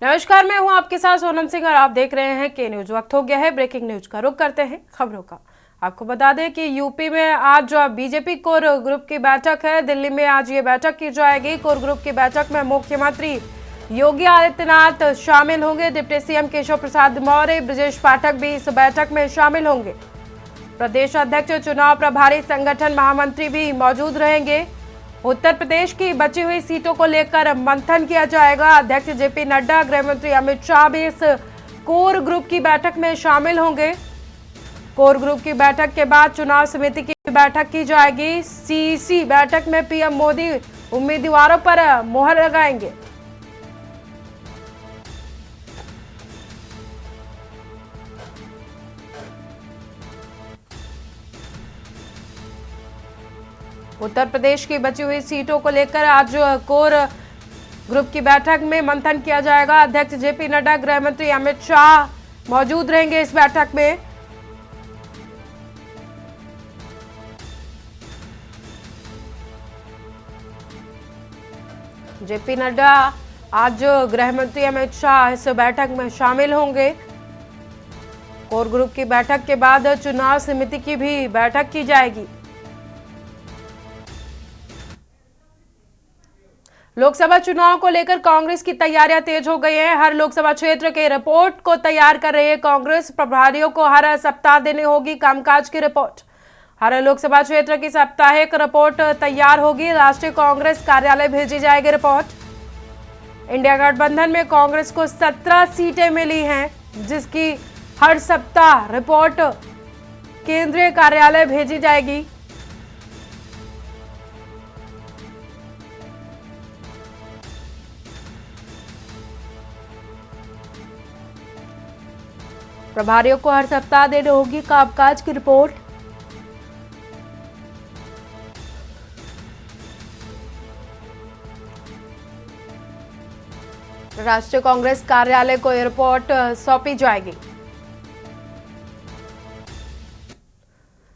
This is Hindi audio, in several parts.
नमस्कार, मैं हूं आपके साथ सोनम सिंह और आप देख रहे हैं के न्यूज। वक्त हो गया है ब्रेकिंग न्यूज का। रुख करते हैं खबरों का। आपको बता दें कि यूपी में आज बीजेपी कोर ग्रुप की बैठक है। दिल्ली में आज ये बैठक की जाएगी। कोर ग्रुप की बैठक में मुख्यमंत्री योगी आदित्यनाथ शामिल होंगे। डिप्टी सीएम केशव प्रसाद मौर्य, ब्रजेश पाठक भी इस बैठक में शामिल होंगे। प्रदेश अध्यक्ष, चुनाव प्रभारी, संगठन महामंत्री भी मौजूद रहेंगे। उत्तर प्रदेश की बची हुई सीटों को लेकर मंथन किया जाएगा। अध्यक्ष जेपी नड्डा, गृह मंत्री अमित शाह भी इस कोर ग्रुप की बैठक में शामिल होंगे। कोर ग्रुप की बैठक के बाद चुनाव समिति की बैठक की जाएगी। सीईसी बैठक में पीएम मोदी उम्मीदवारों पर मुहर लगाएंगे। उत्तर प्रदेश की बची हुई सीटों को लेकर आज कोर ग्रुप की बैठक में मंथन किया जाएगा। अध्यक्ष जेपी नड्डा, गृह मंत्री अमित शाह मौजूद रहेंगे इस बैठक में। जेपी नड्डा, आज गृह मंत्री अमित शाह इस बैठक में शामिल होंगे। कोर ग्रुप की बैठक के बाद चुनाव समिति की भी बैठक की जाएगी। लोकसभा चुनाव को लेकर कांग्रेस की तैयारियां तेज हो गई हैं। हर लोकसभा क्षेत्र के रिपोर्ट को तैयार कर रही है कांग्रेस। प्रभारियों को हर सप्ताह देनी होगी कामकाज की रिपोर्ट। हर लोकसभा क्षेत्र की साप्ताहिक रिपोर्ट तैयार होगी। राष्ट्रीय कांग्रेस कार्यालय भेजी जाएगी रिपोर्ट। इंडिया गठबंधन में कांग्रेस को 17 सीटें मिली हैं, जिसकी हर सप्ताह रिपोर्ट केंद्रीय कार्यालय भेजी जाएगी। प्रभारियों को हर सप्ताह देनी होगी कामकाज की रिपोर्ट। राष्ट्रीय कांग्रेस कार्यालय को यह रिपोर्ट सौंपी जाएगी।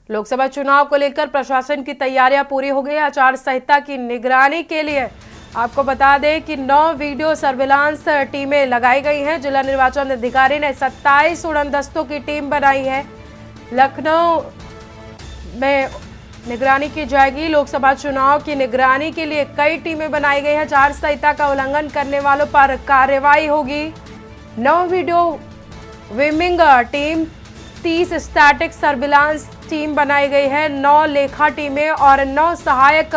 लोकसभा चुनाव को लेकर प्रशासन की तैयारियां पूरी हो गई। आचार संहिता की निगरानी के लिए आपको बता दें कि 9 वीडियो सर्विलांस टीमें लगाई गई हैं। जिला निर्वाचन अधिकारी ने 27 उड़नदस्तों की टीम बनाई है। लखनऊ में निगरानी की जाएगी। लोकसभा चुनाव की निगरानी के लिए कई टीमें बनाई गई हैं। आचार संहिता का उल्लंघन करने वालों पर कार्रवाई होगी। 9 video viewing team, 30 static surveillance team बनाई गई है। 9 लेखा टीमें और 9 सहायक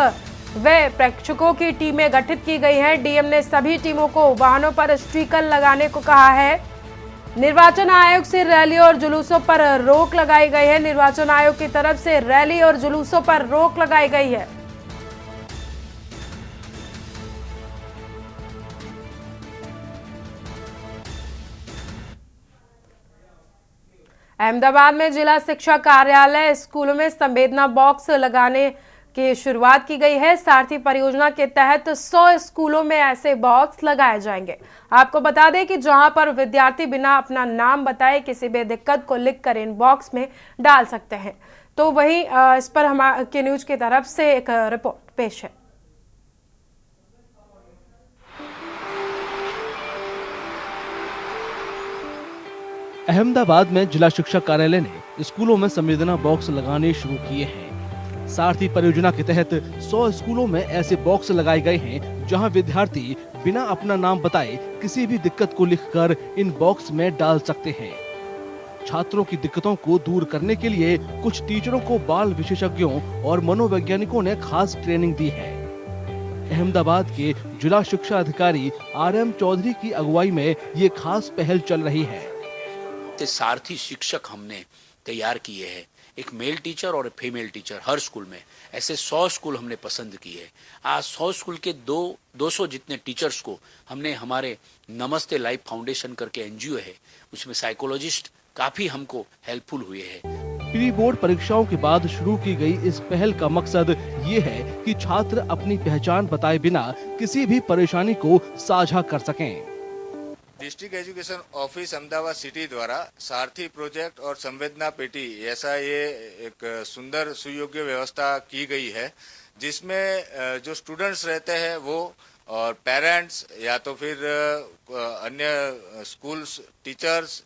व प्रेक्षकों की टीमें गठित की गई हैं। डीएम ने सभी टीमों को वाहनों पर स्टिकर लगाने को कहा है। निर्वाचन आयोग से रैली और जुलूसों पर रोक लगाई गई है। निर्वाचन आयोग की तरफ से रैली और जुलूसों पर रोक लगाई गई है। अहमदाबाद में जिला शिक्षा कार्यालय स्कूलों में संवेदना बॉक्स लगाने की शुरुआत की गई है। सारथी परियोजना के तहत 100 स्कूलों में ऐसे बॉक्स लगाए जाएंगे। आपको बता दें कि जहां पर विद्यार्थी बिना अपना नाम बताए किसी भी दिक्कत को लिखकर इन बॉक्स में डाल सकते हैं। तो वहीं इस पर हमारे के न्यूज की तरफ से एक रिपोर्ट पेश है। अहमदाबाद में जिला शिक्षा कार्यालय ने स्कूलों में संवेदना बॉक्स लगाने शुरू किए हैं। सारथी परियोजना के तहत 100 स्कूलों में ऐसे बॉक्स लगाए गए हैं, जहां विद्यार्थी बिना अपना नाम बताए किसी भी दिक्कत को लिखकर इन बॉक्स में डाल सकते हैं। छात्रों की दिक्कतों को दूर करने के लिए कुछ टीचरों को बाल विशेषज्ञों और मनोवैज्ञानिकों ने खास ट्रेनिंग दी है। अहमदाबाद के जिला शिक्षा अधिकारी RM चौधरी की अगुवाई में ये खास पहल चल रही है। सारथी शिक्षक हमने तैयार किए हैं, एक मेल टीचर और एक फीमेल टीचर हर स्कूल में। ऐसे 100 स्कूल हमने पसंद किए हैं। आज 100 स्कूल के 200 जितने टीचर्स को हमने हमारे नमस्ते लाइफ फाउंडेशन करके एनजीओ है, उसमें साइकोलॉजिस्ट काफी हमको हेल्पफुल हुए हैं। प्री बोर्ड परीक्षाओं के बाद शुरू की गई इस पहल का मकसद ये है कि छात्र अपनी पहचान बताए बिना किसी भी परेशानी को साझा कर सकें। District education office Ahmedabad city द्वारा सारथी प्रोजेक्ट और संवेदना पेटी ऐसा ये एक सुंदर सुयोग्य व्यवस्था की गई है, जिसमें जो स्टूडेंट्स रहते हैं वो और पेरेंट्स या तो फिर अन्य स्कूल्स टीचर्स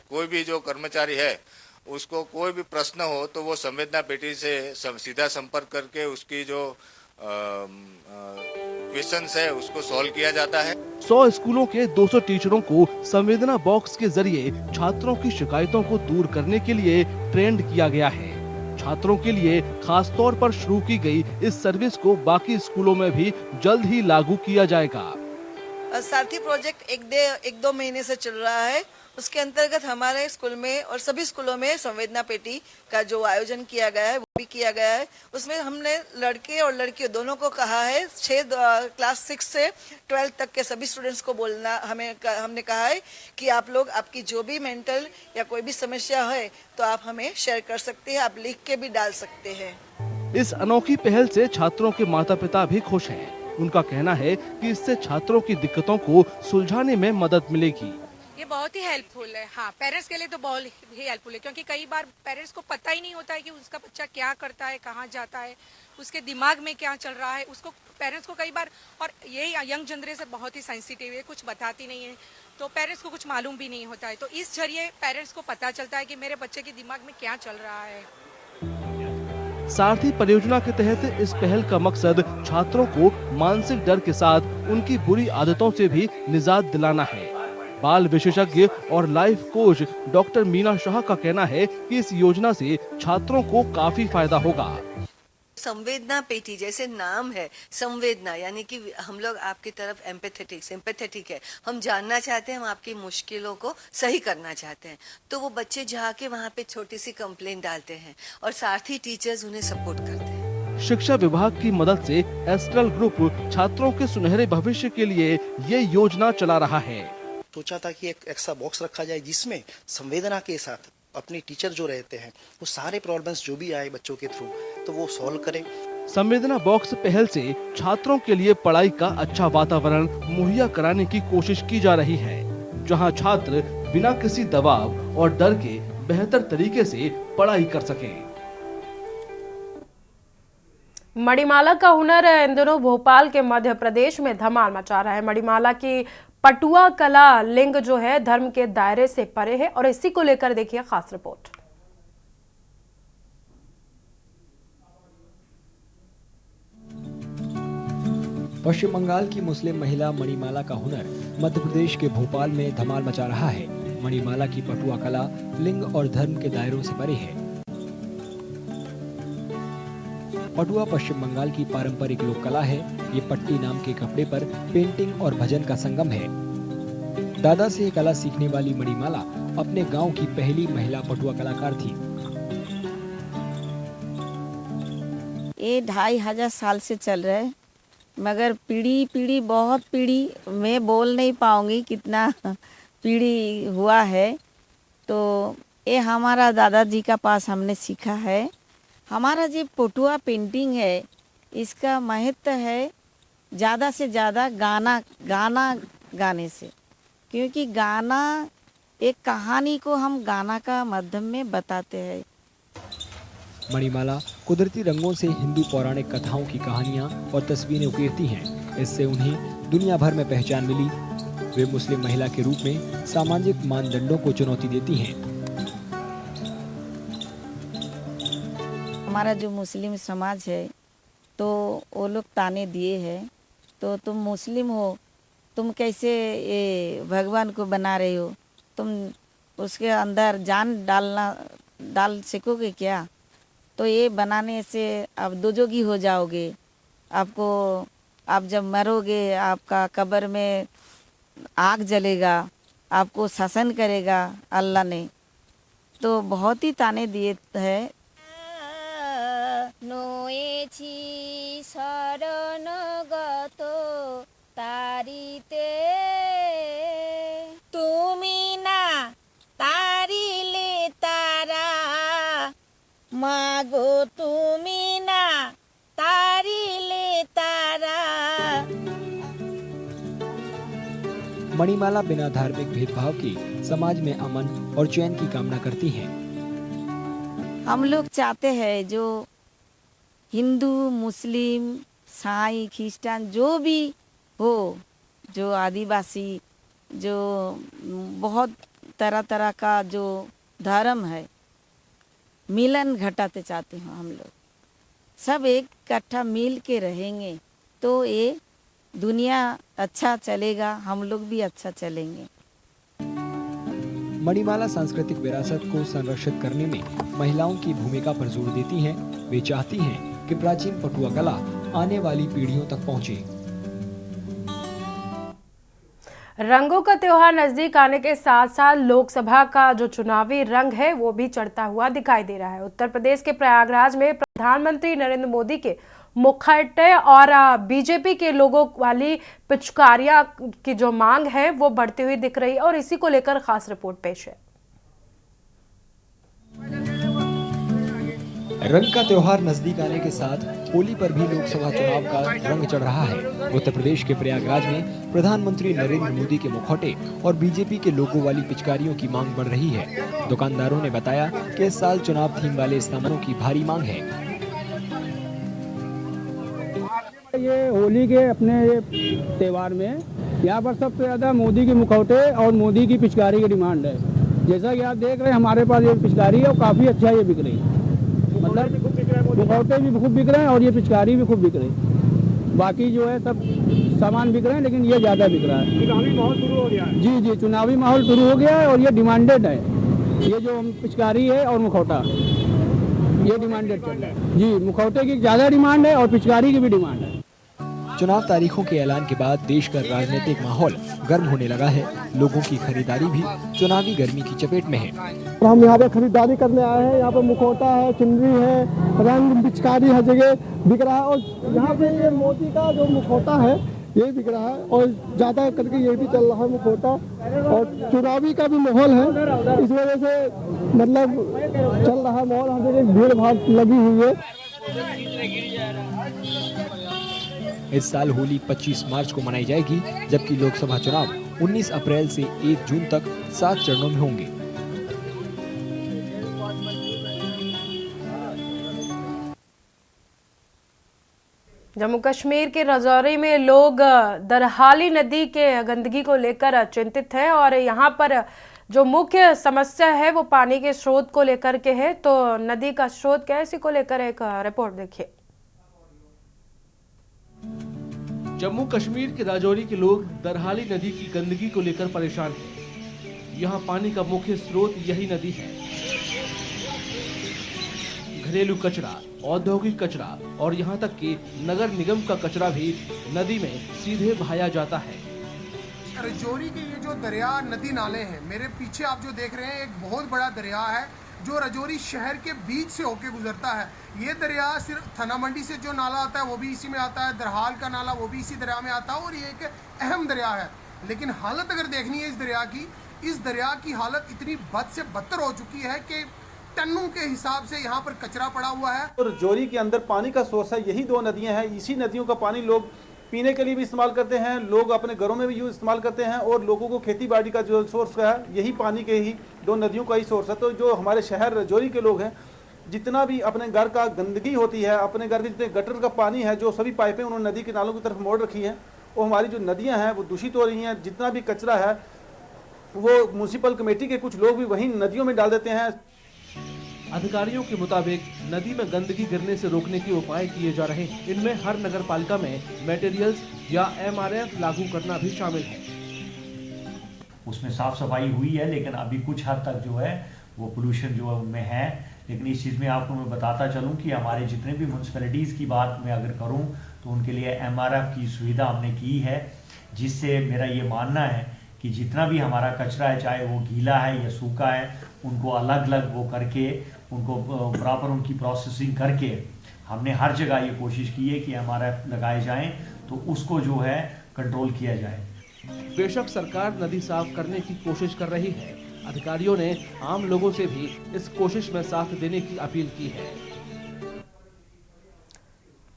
कोई भी जो कर्मचारी है उसको कोई भी प्रश्न हो तो वो संवेदना पेटी से सीधा संपर्क करके उसकी जो क्वेश्चंस है उसको सॉल्व किया जाता है। 100 स्कूलों के 200 टीचरों को संवेदना बॉक्स के जरिए छात्रों की शिकायतों को दूर करने के लिए ट्रेंड किया गया है। छात्रों के लिए खास तौर पर शुरू की गई इस सर्विस को बाकी स्कूलों में भी जल्द ही लागू किया जाएगा। सारथी प्रोजेक्ट एक दो महीने से चल रहा है। उसके अंतर्गत हमारे स्कूल में और सभी स्कूलों में संवेदना पेटी का जो आयोजन किया गया है वो भी किया गया है। उसमें हमने लड़के और लड़कियों दोनों को कहा है, क्लास 6 से 12 तक के सभी स्टूडेंट्स को बोलना हमने कहा है कि आप लोग आपकी जो भी मेंटल या कोई भी समस्या है तो आप हमें शेयर कर सकते हैं, आप लिख के भी डाल सकते हैं। इस अनोखी पहल से छात्रों के माता पिता भी खुश हैं। उनका कहना है कि इससे छात्रों की दिक्कतों को सुलझाने में मदद मिलेगी। ये बहुत ही हेल्पफुल है। हाँ, पेरेंट्स के लिए तो बहुत ही हेल्पफुल है, क्योंकि कई बार पेरेंट्स को पता ही नहीं होता है कि उसका बच्चा क्या करता है, कहाँ जाता है, उसके दिमाग में क्या चल रहा है। उसको पेरेंट्स को कई बार, और यही यंग जनरेशन बहुत ही सेंसिटिव है, कुछ बताती नहीं है, तो पेरेंट्स को कुछ मालूम भी नहीं होता है। तो इस जरिए पेरेंट्स को पता चलता है कि मेरे बच्चे के दिमाग में क्या चल रहा है। सारथी परियोजना के तहत इस पहल का मकसद छात्रों को मानसिक डर के साथ उनकी बुरी आदतों से भी निजात दिलाना है। बाल विशेषज्ञ और life coach doctor Meena Shah का कहना है कि इस योजना से छात्रों को काफी फायदा होगा। संवेदना पेटी जैसे नाम है, संवेदना यानी कि हम लोग आपकी तरफ सिंपैथेटिक है, हम जानना चाहते हैं, हम आपकी मुश्किलों को सही करना चाहते हैं। तो वो बच्चे जाके वहाँ पे छोटी सी कंप्लेंट डालते हैं और सारथी टीचर्स उन्हें सपोर्ट करते हैं। शिक्षा विभाग की मदद से एस्ट्रल ग्रुप छात्रों के सुनहरे भविष्य के लिए ये योजना चला रहा है। सोचा था कि एक ऐसा बॉक्स रखा जाए जिसमें संवेदना के साथ अपने टीचर जो रहते हैं वो सारे प्रॉब्लम्स जो भी आए बच्चों के थ्रू तो वो सॉल्व करें। संवेदना बॉक्स पहल से छात्रों के लिए पढ़ाई का अच्छा वातावरण मुहैया कराने की कोशिश की जा रही है, जहां छात्र बिना किसी दबाव और डर के बेहतर तरीके से पढ़ाई कर सकें। मणिमाला का हुनर इन दिनों भोपाल के मध्य प्रदेश में धमाल मचा रहा है। मणिमाला की पटुआ कला लिंग जो है धर्म के दायरे से परे है और इसी को लेकर देखिए खास रिपोर्ट। पश्चिम बंगाल की मुस्लिम महिला मणिमाला का हुनर मध्य प्रदेश के भोपाल में धमाल मचा रहा है। मणिमाला की पटुआ कला लिंग और धर्म के दायरों से परे है। पटुआ पश्चिम बंगाल की पारंपरिक लोक कला है। ये पट्टी नाम के कपड़े पर पेंटिंग और भजन का संगम है। दादा से ये कला सीखने वाली मणिमाला अपने गांव की पहली महिला पटुआ कलाकार थी। ये 2500 साल से चल रहा है, मगर पीढ़ी बहुत पीढ़ी मैं बोल नहीं पाऊंगी कितना पीढ़ी हुआ है। तो ये हमारा दादाजी का पास हमने सीखा है। हमारा जो पटुआ पेंटिंग है इसका महत्व है ज़्यादा से ज़्यादा गाना गाने से, क्योंकि गाना एक कहानी को हम गाना का माध्यम में बताते हैं। मणिमाला कुदरती रंगों से हिंदू पौराणिक कथाओं की कहानियां और तस्वीरें उकेरती हैं। इससे उन्हें दुनिया भर में पहचान मिली। वे मुस्लिम महिला के रूप में सामाजिक मानदंडों को चुनौती देती हैं। हमारा जो मुस्लिम समाज है तो वो लोग ताने दिए हैं, तो तुम मुस्लिम हो, तुम कैसे ये भगवान को बना रहे हो, तुम उसके अंदर जान डाल सकोगे क्या? तो ये बनाने से आप दोजोगी हो जाओगे। आपको आप जब मरोगे आपका कब्र में आग जलेगा, आपको शासन करेगा अल्लाह ने। तो बहुत ही ताने दिए हैं। নয়েছি শরণগত তারিতে তুমি না তারিলে তারা মাগো তুমি না তারিলে তারা। मणिमाला बिना धार्मिक भेदभाव के समाज में अमन और चैन की कामना करती हैं। हम लोग चाहते हैं जो हिंदू मुस्लिम साई खिस्टान जो भी हो, जो आदिवासी, जो बहुत तरह तरह का जो धर्म है, मिलन घटाते चाहते हैं हम लोग। सब एक इकट्ठा मिल के रहेंगे तो ये दुनिया अच्छा चलेगा, हम लोग भी अच्छा चलेंगे। मणिमाला सांस्कृतिक विरासत को संरक्षित करने में महिलाओं की भूमिका पर जोर देती हैं। वे चाहती हैं कि प्राचीन पटुआ कला आने वाली पीढ़ियों तक पहुंचे। रंगों का त्योहार नजदीक आने के साथ साथ लोकसभा का जो चुनावी रंग है वो भी चढ़ता हुआ दिखाई दे रहा है। उत्तर प्रदेश के प्रयागराज में प्रधानमंत्री नरेंद्र मोदी के मुखौटे और बीजेपी के लोगों वाली पिचकारियां की जो मांग है वो बढ़ती हुई दिख रही है और इसी को लेकर खास रिपोर्ट पेश है। रंग का त्योहार नजदीक आने के साथ होली पर भी लोकसभा चुनाव का रंग चढ़ रहा है। उत्तर प्रदेश के प्रयागराज में प्रधानमंत्री नरेंद्र मोदी के मुखौटे और बीजेपी के लोगों वाली पिचकारियों की मांग बढ़ रही है। दुकानदारों ने बताया कि इस साल चुनाव थीम वाले सामानों की भारी मांग है। ये होली के अपने त्योहार में यहाँ पर सबसे ज्यादा मोदी के मुखौटे और मोदी की पिचकारी की डिमांड है। जैसा कि आप देख रहे हैं हमारे पास ये पिचकारी है और काफी अच्छा ये बिक रही है, मतलब मुखौटे भी खूब बिक रहे हैं और ये पिचकारी भी खूब बिक रही है। बाकी जो है सब सामान बिक रहे हैं लेकिन ये ज्यादा बिक रहा है। चुनावी माहौल शुरू हो गया है। जी जी, चुनावी माहौल शुरू हो गया है और ये डिमांडेड है। ये जो पिचकारी है और मुखौटा ये डिमांडेड चल रहा है। जी, मुखौटे की ज्यादा डिमांड है और पिचकारी की भी डिमांड है। चुनाव तारीखों के ऐलान के बाद देश का राजनीतिक माहौल गर्म होने लगा है। लोगों की खरीदारी भी चुनावी गर्मी की चपेट में है। हम यहाँ पे खरीदारी करने आए हैं। यहाँ पे मुखौटा है, चुनरी है, रंग पिचकारी हर जगह बिक रहा है और यहाँ पे ये मोदी का जो मुखौटा है ये बिक रहा है और ज्यादा करके ये भी चल रहा है मुखौटा और चुनावी का भी माहौल है, इस वजह से मतलब चल रहा है माहौल, हर जगह भीड़ भाड़ लगी हुई है। इस साल होली 25 मार्च को मनाई जाएगी, जबकि लोकसभा चुनाव 19 अप्रैल से 1 जून तक 7 चरणों में होंगे। जम्मू कश्मीर के राजौरी में लोग दरहाली नदी के गंदगी को लेकर चिंतित हैं और यहाँ पर जो मुख्य समस्या है वो पानी के स्रोत को लेकर के है। तो नदी का स्रोत क्या है, इसी को लेकर एक रिपोर्ट देखिए। जम्मू कश्मीर के राजौरी के लोग दरहाली नदी की गंदगी को लेकर परेशान हैं। यहाँ पानी का मुख्य स्रोत यही नदी है। घरेलू कचरा, औद्योगिक कचरा और यहाँ तक कि नगर निगम का कचरा भी नदी में सीधे बहाया जाता है। राजौरी के ये जो दरिया नदी नाले हैं, मेरे पीछे आप जो देख रहे हैं एक बहुत बड़ा दरिया है जो राजौरी शहर के बीच से होके गुजरता है। ये दरिया सिर्फ थाना मंडी से जो नाला आता है वो भी इसी में आता है, दरहाल का नाला वो भी इसी दरिया में आता है और ये एक अहम दरिया है। लेकिन हालत अगर देखनी है इस दरिया की हालत इतनी बद से बदतर हो चुकी है कि टन्नों के हिसाब से यहाँ पर कचरा पड़ा हुआ है। और राजौरी के अंदर पानी का सोर्स है, यही 2 नदियाँ हैं। इसी नदियों का पानी लोग पीने के लिए भी इस्तेमाल करते हैं, लोग अपने घरों में भी यूज इस्तेमाल करते हैं और लोगों को खेती बाड़ी का जो सोर्स है यही पानी के ही 2 नदियों का ही सोर्स है। तो जो हमारे शहर राजौरी के लोग हैं, जितना भी अपने घर का गंदगी होती है, अपने घर के जितने गटर का पानी है, जो सभी पाइपें उन्होंने नदी के नालों की तरफ मोड़ रखी हैं, वो हमारी जो नदियाँ हैं वो दूषित हो रही हैं। जितना भी कचरा है वो म्यूनसिपल कमेटी के कुछ लोग भी वहीं नदियों में डाल देते हैं। अधिकारियों के मुताबिक नदी में गंदगी गिरने से रोकने के उपाय किए जा रहे हैं। इनमें हर नगर पालिका में मटेरियल्स या MRF लागू करना भी शामिल है। उसमें साफ सफाई हुई है लेकिन अभी कुछ हद तक जो है वो पोल्यूशन जो है उनमें है। लेकिन इस चीज़ में आपको मैं बताता चलूँ कि हमारे जितने भी म्यूनसिपैलिटीज़ की बात मैं अगर करूँ तो उनके लिए MRF की सुविधा हमने की है, जिससे मेरा ये मानना है कि जितना भी हमारा कचरा है, चाहे वो गीला है या सूखा है, उनको अलग अलग वो करके उनको प्रॉपर उनकी प्रोसेसिंग करके हमने हर जगह ये कोशिश की है कि MRF लगाए जाएं तो उसको जो है कंट्रोल किया जाए। बेशक सरकार नदी साफ करने की कोशिश कर रही है। अधिकारियों ने आम लोगों से भी इस कोशिश में साथ देने की अपील की है।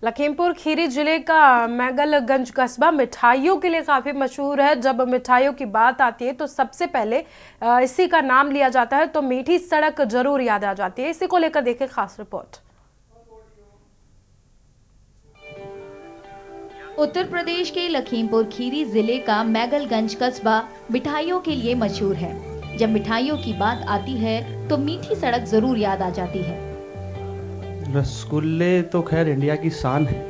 लखीमपुर खीरी जिले का मैगलगंज कस्बा मिठाइयों के लिए काफी मशहूर है। जब मिठाइयों की बात आती है तो सबसे पहले इसी का नाम लिया जाता है, तो मीठी सड़क जरूर याद आ जाती है। इसी को लेकर देखें खास रिपोर्ट। उत्तर प्रदेश के लखीमपुर खीरी जिले का मैगलगंज कस्बा मिठाइयों के लिए मशहूर है। जब मिठाइयों की बात आती है तो मीठी सड़क जरूर याद आ जाती है। रसगुल्ले तो खैर इंडिया की शान है,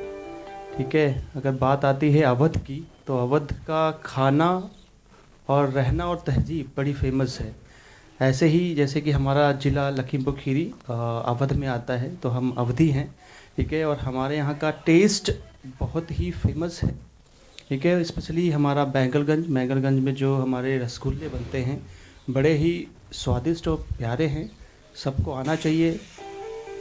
ठीक है। अगर बात आती है अवध की, तो अवध का खाना और रहना और तहजीब बड़ी फेमस है। ऐसे ही जैसे कि हमारा ज़िला लखीमपुर खीरी अवध में आता है, तो हम अवधी हैं, ठीक है। और हमारे यहाँ का टेस्ट बहुत ही फेमस है, ठीक है। स्पेशली हमारा मैगलगंज में जो हमारे रसगुल्ले बनते हैं बड़े ही स्वादिष्ट और प्यारे हैं, सबको आना चाहिए।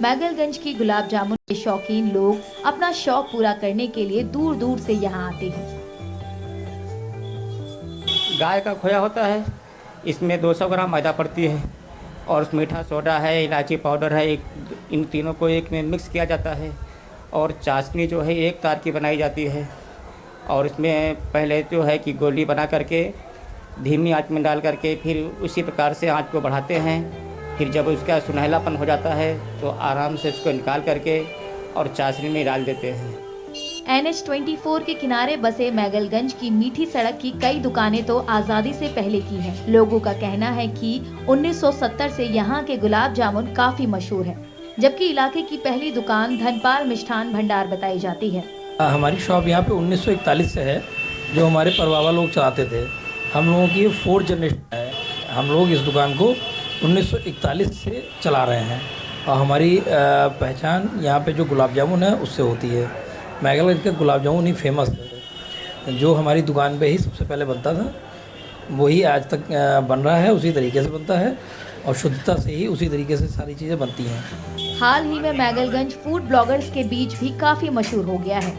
मैगलगंज की गुलाब जामुन के शौकीन लोग अपना शौक पूरा करने के लिए दूर दूर से यहाँ आते हैं। गाय का खोया होता है, इसमें 200 ग्राम मैदा पड़ती है और मीठा सोडा है, इलायची पाउडर है, इन तीनों को एक में मिक्स किया जाता है और चाशनी जो है एक तार की बनाई जाती है। और इसमें पहले जो है कि गोली बना करके धीमी आंच में डाल करके फिर उसी प्रकार से आंच को बढ़ाते हैं। फिर जब उसका सुनहलापन हो जाता है तो आराम से उसको निकाल करके और चाशनी में डाल देते हैं। NH24 के किनारे बसे मैगलगंज की मीठी सड़क की कई दुकानें तो आजादी से पहले की हैं। लोगों का कहना है कि 1970 से यहाँ के गुलाब जामुन काफी मशहूर है, जबकि इलाके की पहली दुकान धनपाल मिष्ठान भंडार बताई जाती है। हमारी शॉप यहाँ पे 1941 से है, जो हमारे परवावा लोग चलाते थे। हम लोगों की 4th जनरेशन है। हम लोग इस दुकान को 1941 से चला रहे हैं और हमारी पहचान यहाँ पे जो गुलाब जामुन है उससे होती है। मैगलगंज का गुलाब जामुन ही फेमस है, जो हमारी दुकान पे ही सबसे पहले बनता था वही आज तक बन रहा है, उसी तरीके से बनता है और शुद्धता से ही उसी तरीके से सारी चीज़ें बनती हैं। हाल ही में मैगलगंज फूड ब्लॉगर्स के बीच भी काफी मशहूर हो गया है।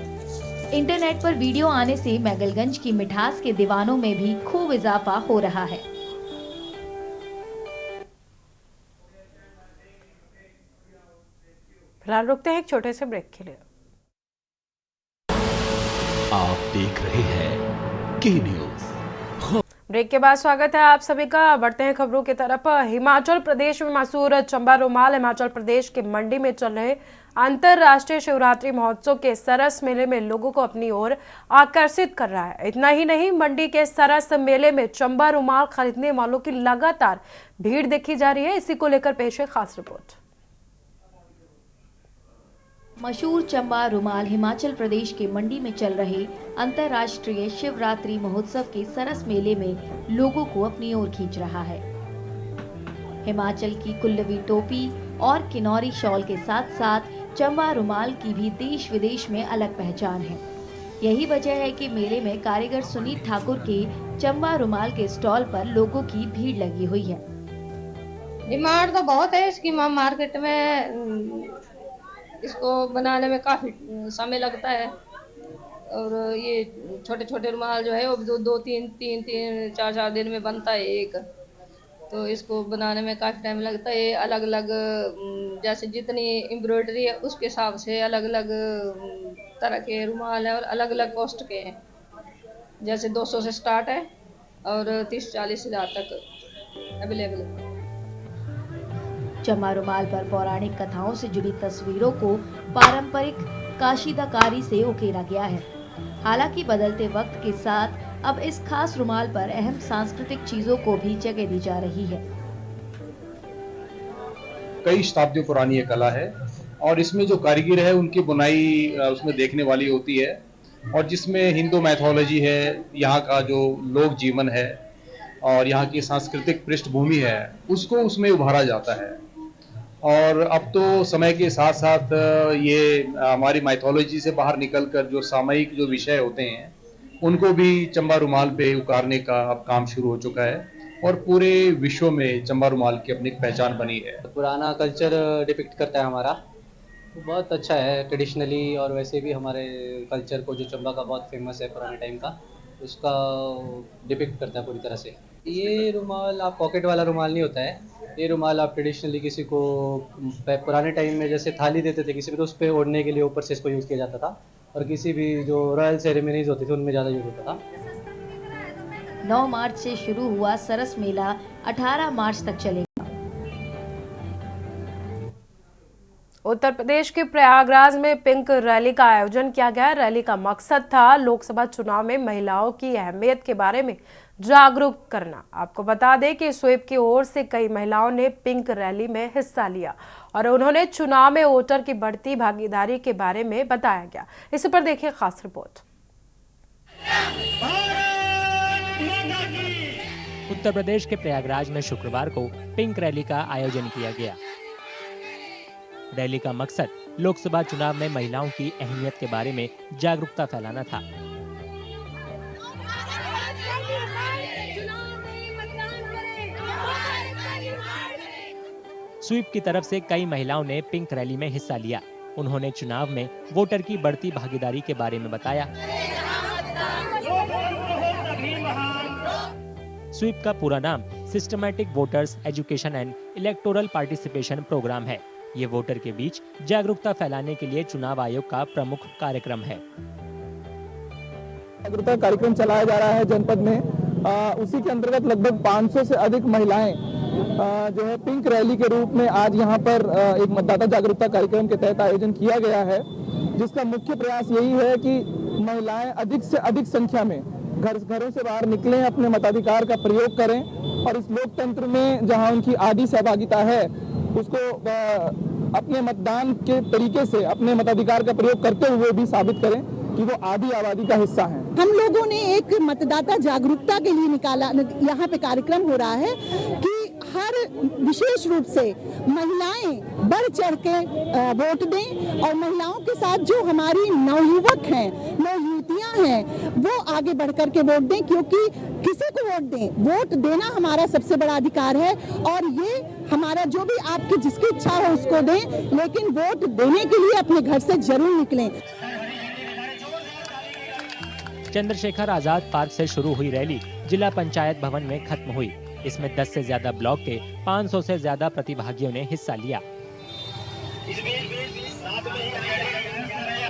इंटरनेट पर वीडियो आने से मैगलगंज की मिठास के दीवानों में भी खूब इजाफा हो रहा है। फिलहाल रुकते हैं एक छोटे से ब्रेक के लिए। आप देख रहे हैं के न्यूज। ब्रेक के बाद स्वागत है आप सभी का। बढ़ते हैं खबरों की तरफ। हिमाचल प्रदेश में मशहूर चंबा रुमाल हिमाचल प्रदेश के मंडी में चल रहे अंतरराष्ट्रीय शिवरात्रि महोत्सव के सरस मेले में लोगों को अपनी ओर आकर्षित कर रहा है। इतना ही नहीं, मंडी के सरस मेले में चंबा रुमाल खरीदने वालों की लगातार भीड़ देखी जा रही है। इसी को लेकर पेश है खास रिपोर्ट। मशहूर चंबा रुमाल हिमाचल प्रदेश के मंडी में चल रहे अंतर्राष्ट्रीय शिवरात्रि महोत्सव के सरस मेले में लोगों को अपनी ओर खींच रहा है। हिमाचल की कुल्लवी टोपी और किन्नौरी शॉल के साथ साथ चंबा रुमाल की भी देश विदेश में अलग पहचान है। यही वजह है कि मेले में कारीगर सुनीत ठाकुर के चंबा रुमाल के स्टॉल पर लोगों की भीड़ लगी हुई है। डिमांड तो बहुत है इसकी, मार्केट में इसको बनाने में काफ़ी समय लगता है और ये छोटे छोटे रुमाल जो है वो दो तीन चार दिन में बनता है एक, तो इसको बनाने में काफ़ी टाइम लगता है। अलग अलग जैसे जितनी एम्ब्रॉयडरी है उसके हिसाब से अलग अलग तरह के रुमाल है और अलग अलग कॉस्ट के हैं। जैसे 200 से स्टार्ट है और 30-40 हज़ार तक अवेलेबल है। चंबा रुमाल पर पौराणिक कथाओं से जुड़ी तस्वीरों को पारंपरिक काशीदाकारी से उकेरा गया है। हालांकि बदलते वक्त के साथ अब इस खास रुमाल पर अहम सांस्कृतिक चीजों को भी जगह दी जा रही है। कई शताब्दियों पुरानी ये कला है और इसमें जो कारीगर है उनकी बुनाई उसमें देखने वाली होती है और जिसमें हिंदू मैथोलॉजी है, यहाँ का जो लोक जीवन है और यहाँ की सांस्कृतिक पृष्ठभूमि है उसको उसमें उभारा जाता है। और अब तो समय के साथ साथ ये हमारी माइथोलॉजी से बाहर निकलकर जो सामयिक जो विषय होते हैं उनको भी चंबा रुमाल पे उतारने का अब काम शुरू हो चुका है और पूरे विश्व में चंबा रुमाल की अपनी पहचान बनी है। पुराना कल्चर डिपिक्ट करता है हमारा, तो बहुत अच्छा है ट्रेडिशनली। और वैसे भी हमारे कल्चर को जो चंबा का बहुत फेमस है पुराने टाइम का, उसका डिपिक्ट करता है पूरी तरह से। ये रुमाल आप पॉकेट वाला रुमाल नहीं होता है, ये रुमाल आप ट्रेडिशनली किसी को पुराने टाइम में जैसे थाली देते थे किसी को, तो उस पर ओढ़ने के लिए ऊपर से इसको यूज़ किया जाता था और किसी भी जो रॉयल सेरेमनीज होती थी उनमें ज़्यादा यूज होता था। 9 मार्च से शुरू हुआ सरस मेला 18 मार्च तक चलेगा। उत्तर प्रदेश के प्रयागराज में पिंक रैली का आयोजन किया गया। रैली का मकसद था लोकसभा चुनाव में महिलाओं की अहमियत के बारे में जागरूक करना। आपको बता दें कि स्वीप की ओर से कई महिलाओं ने पिंक रैली में हिस्सा लिया और उन्होंने चुनाव में वोटर की बढ़ती भागीदारी के बारे में बताया गया। इस पर देखिए खास रिपोर्ट। उत्तर प्रदेश के प्रयागराज में शुक्रवार को पिंक रैली का आयोजन किया गया। रैली का मकसद लोकसभा चुनाव में महिलाओं की अहमियत के बारे में जागरूकता फैलाना था। स्वीप की तरफ से कई महिलाओं ने पिंक रैली में हिस्सा लिया। उन्होंने चुनाव में वोटर की बढ़ती भागीदारी के बारे में बताया। स्वीप का पूरा नाम systematic voters education and electoral participation programme है। ये वोटर के बीच जागरूकता फैलाने के लिए चुनाव आयोग का प्रमुख कार्यक्रम है। जागरूकता कार्यक्रम चलाया जा रहा है जनपद में। उसी के अंतर्गत लगभग 500 से अधिक महिलाएं जो है पिंक रैली के रूप में आज यहाँ पर एक मतदाता जागरूकता कार्यक्रम के तहत आयोजन किया गया है, जिसका मुख्य प्रयास यही है कि महिलाएं अधिक से अधिक संख्या में घरों से बाहर निकलें, अपने मताधिकार का प्रयोग करें और इस लोकतंत्र में जहां उनकी आधी सहभागिता है उसको अपने मतदान के तरीके से अपने मताधिकार का प्रयोग करते हुए भी साबित करें कि वो आधी आबादी का हिस्सा हैं। हम लोगों ने एक मतदाता जागरूकता के लिए निकाला, यहाँ पे कार्यक्रम हो रहा है कि हर विशेष रूप से महिलाएं बढ़ चढ़ के वोट दें और महिलाओं के साथ जो हमारी नवयुवक हैं, नवयुवतियां हैं, वो आगे बढ़ कर के वोट दें, क्योंकि किसी को वोट दें, वोट देना हमारा सबसे बड़ा अधिकार है और ये हमारा जो भी आपकी जिसकी इच्छा हो उसको दें, लेकिन वोट देने के लिए अपने घर से जरूर निकलें। चंद्रशेखर आजाद पार्क से शुरू हुई रैली जिला पंचायत भवन में खत्म हुई। इसमें 10 से ज्यादा ब्लॉक के 500 से ज्यादा प्रतिभागियों ने हिस्सा लिया।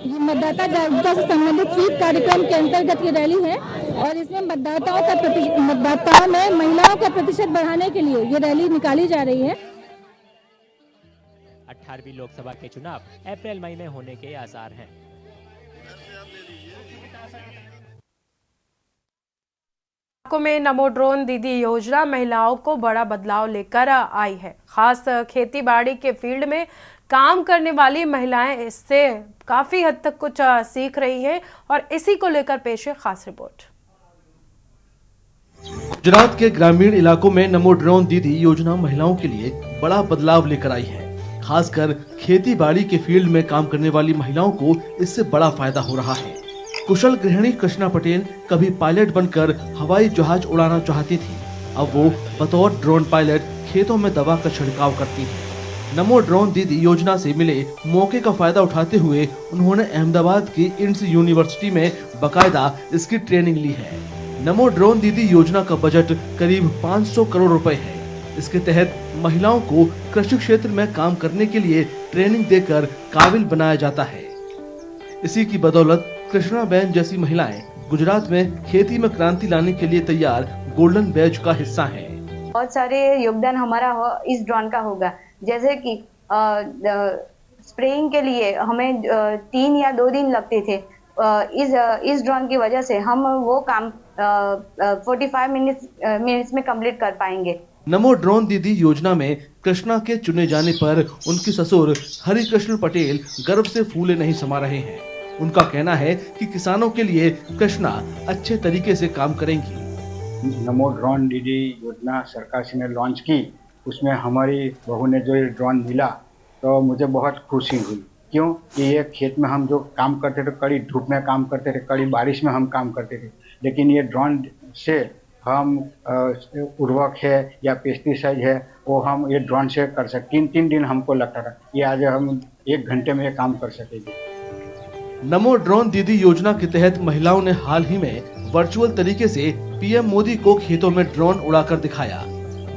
ये मतदाता जागरूकता से संबंधित स्वीप कार्यक्रम के अंतर्गत ये रैली है और इसमें मतदाताओं में महिलाओं का प्रतिशत बढ़ाने के लिए ये रैली निकाली जा रही है। 18वीं लोकसभा के चुनाव अप्रैल मई में होने के आसार हैं। में नमो ड्रोन दीदी योजना महिलाओं को बड़ा बदलाव लेकर आई है। खास खेतीबाड़ी के फील्ड में काम करने वाली महिलाएं इससे काफी हद तक कुछ सीख रही हैं और इसी को लेकर पेश है खास रिपोर्ट। गुजरात के ग्रामीण इलाकों में नमो ड्रोन दीदी योजना महिलाओं के लिए बड़ा बदलाव लेकर आई है। खासकर खेतीबाड़ी के फील्ड में काम करने वाली महिलाओं को इससे बड़ा फायदा हो रहा है। कुशल गृहिणी कृष्णा पटेल कभी पायलट बनकर हवाई जहाज उड़ाना चाहती थी, अब वो बतौर ड्रोन पायलट खेतों में दवा का छिड़काव करती है। नमो ड्रोन दीदी योजना से मिले मौके का फायदा उठाते हुए उन्होंने अहमदाबाद की इंड्स यूनिवर्सिटी में बकायदा इसकी ट्रेनिंग ली है। नमो ड्रोन दीदी योजना का बजट करीब 500 करोड़ रुपए है। इसके तहत महिलाओं को कृषि क्षेत्र में काम करने के लिए ट्रेनिंग देकर काबिल बनाया जाता है। इसी की बदौलत कृष्णा बहन जैसी महिलाएं गुजरात में खेती में क्रांति लाने के लिए तैयार गोल्डन बैच का हिस्सा हैं। बहुत सारे योगदान हमारा इस ड्रोन का होगा, जैसे कि स्प्रेइंग के लिए हमें 3 या 2 दिन लगते थे। इस ड्रोन की वजह से हम वो काम 45 मिनट्स में कंप्लीट कर पाएंगे। नमो ड्रोन दीदी योजना में कृष्णा के चुने जाने पर उनकी ससुर हरि कृष्ण पटेल गर्व से फूले नहीं समा रहे हैं। उनका कहना है कि किसानों के लिए कृष्णा अच्छे तरीके से काम करेंगी। नमो ड्रोन दीदी योजना सरकार ने लॉन्च की, उसमें हमारी बहू ने जो ये ड्रोन मिला तो मुझे बहुत खुशी हुई। क्यों कि ये खेत में हम जो काम करते थे, कड़ी धूप में काम करते थे, कड़ी बारिश में हम काम करते थे, लेकिन ये ड्रोन से हम उर्वरक है या पेस्टिसाइड है वो हम ये ड्रोन से कर सकते। 3 दिन हमको लगता था, ये आज हम 1 घंटे में ये काम कर सकेंगे। नमो ड्रोन दीदी योजना के तहत महिलाओं ने हाल ही में वर्चुअल तरीके से पीएम मोदी को खेतों में ड्रोन उड़ाकर दिखाया।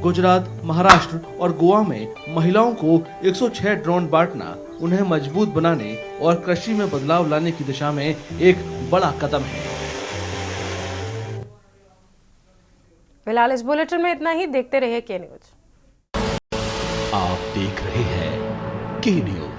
गुजरात, महाराष्ट्र और गोवा में महिलाओं को 106 ड्रोन बांटना उन्हें मजबूत बनाने और कृषि में बदलाव लाने की दिशा में एक बड़ा कदम है। फिलहाल इस बुलेटिन में इतना ही। देखते रहिए के न्यूज। आप देख रहे हैं के न्यूज।